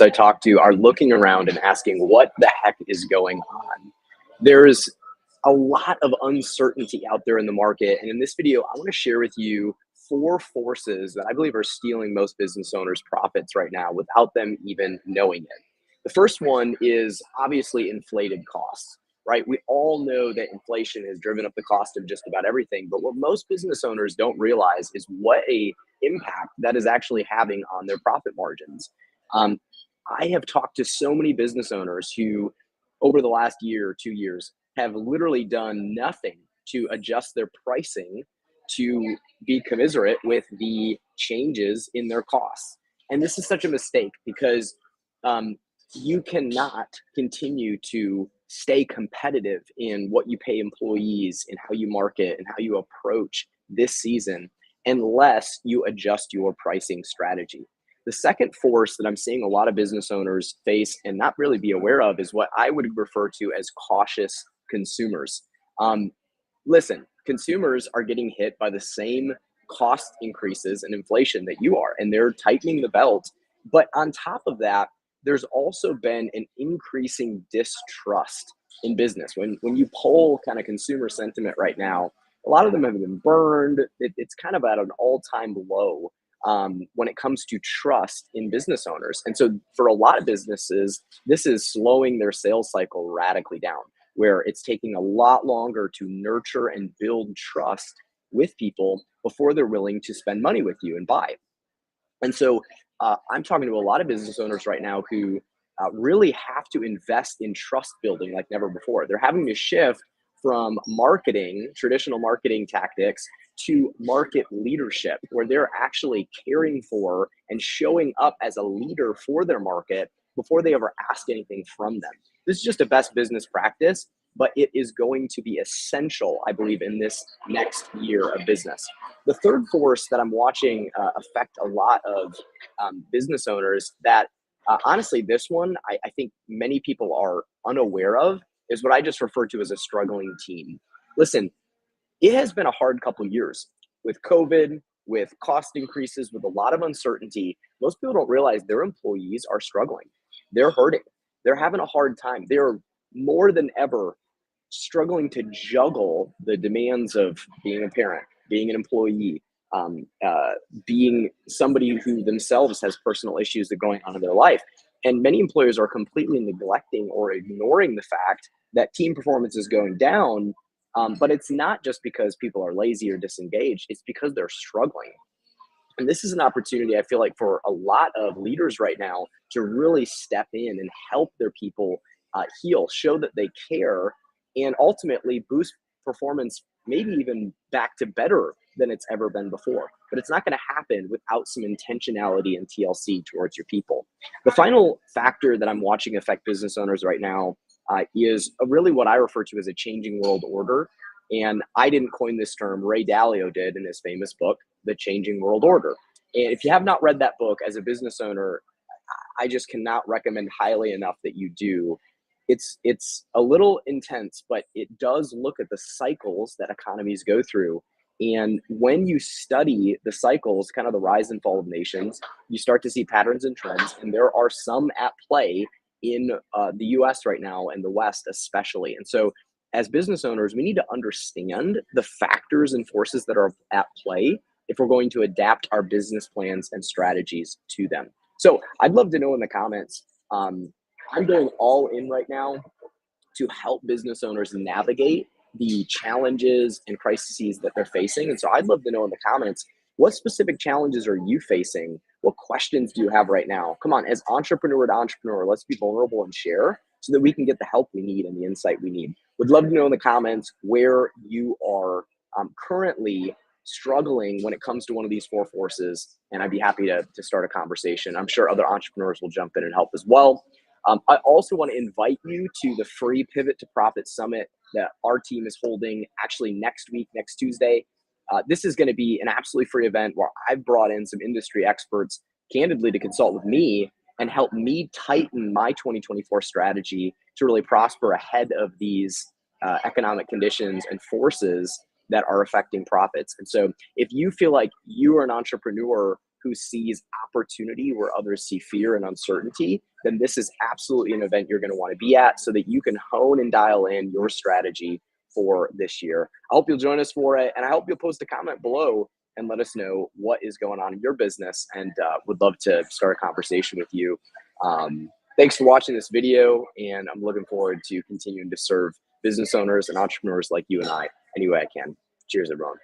I talk to are looking around and asking what the heck is going on. There's a lot of uncertainty out there in the market. And in this video, I want to share with you four forces that I believe are stealing most business owners' profits right now without them even knowing it. The first one is obviously inflated costs, right? We all know that inflation has driven up the cost of just about everything. But what most business owners don't realize is what a impact that is actually having on their profit margins. Um, I have talked to so many business owners who, over the last year or 2 years, have literally done nothing to adjust their pricing to be commiserate with the changes in their costs. And this is such a mistake because um, you cannot continue to stay competitive in what you pay employees and how you market and how you approach this season unless you adjust your pricing strategy. The second force that I'm seeing a lot of business owners face and not really be aware of is what I would refer to as cautious consumers. Um, Listen, consumers are getting hit by the same cost increases and inflation that you are, and they're tightening the belt. But on top of that, there's also been an increasing distrust in business. When you poll kind of consumer sentiment right now, a lot of them have been burned. It's kind of at an all-time low when it comes to trust in business owners. And so for a lot of businesses, this is slowing their sales cycle radically down, where it's taking a lot longer to nurture and build trust with people before they're willing to spend money with you and buy. And so I'm talking to a lot of business owners right now who really have to invest in trust building like never before. They're having to shift from marketing, traditional marketing tactics, to market leadership, where they're actually caring for and showing up as a leader for their market before they ever ask anything from them. This is just a best business practice, but it is going to be essential, I believe, in this next year of business. The third force that I'm watching affect a lot of business owners that honestly, this one I think many people are unaware of is what I just refer to as a struggling team. Listen, it has been a hard couple years with COVID, with cost increases, with a lot of uncertainty. Most people don't realize their employees are struggling. They're hurting. They're having a hard time. They're more than ever struggling to juggle the demands of being a parent, being an employee, um, uh, being somebody who themselves has personal issues that are going on in their life. And many employers are completely neglecting or ignoring the fact that team performance is going down. But it's not just because people are lazy or disengaged, it's because they're struggling. And this is an opportunity, I feel like, for a lot of leaders right now to really step in and help their people heal, show that they care, and ultimately boost performance, maybe even back to better than it's ever been before. But it's not going to happen without some intentionality and TLC towards your people. The final factor that I'm watching affect business owners right now is really what I refer to as a changing world order. And I didn't coin this term, Ray Dalio did in his famous book, The Changing World Order. And if you have not read that book as a business owner, I just cannot recommend highly enough that you do. It's a little intense, but it does look at the cycles that economies go through. And when you study the cycles, kind of the rise and fall of nations, you start to see patterns and trends. And there are some at play in the US right now and the West especially. And so as business owners, we need to understand the factors and forces that are at play if we're going to adapt our business plans and strategies to them. So I'd love to know in the comments. I'm going all in right now to help business owners navigate the challenges and crises that they're facing. And so I'd love to know in the comments, what specific challenges are you facing? What questions do you have right now? Come on, as entrepreneur to entrepreneur, let's be vulnerable and share so that we can get the help we need and the insight we need. Would love to know in the comments where you are currently struggling when it comes to one of these four forces, and I'd be happy to start a conversation. I'm sure other entrepreneurs will jump in and help as well. I also want to invite you to the free Pivot to Profit Summit that our team is holding actually next week, next Tuesday. This is going to be an absolutely free event where I've brought in some industry experts candidly to consult with me and help me tighten my 2024 strategy to really prosper ahead of these economic conditions and forces that are affecting profits. And so if you feel like you are an entrepreneur who sees opportunity where others see fear and uncertainty, then this is absolutely an event you're going to want to be at so that you can hone and dial in your strategy for this year. I hope you'll join us for it, and I hope you'll post a comment below and let us know what is going on in your business, and would love to start a conversation with you. Thanks for watching this video, and I'm looking forward to continuing to serve business owners and entrepreneurs like you and I any way I can. Cheers, everyone.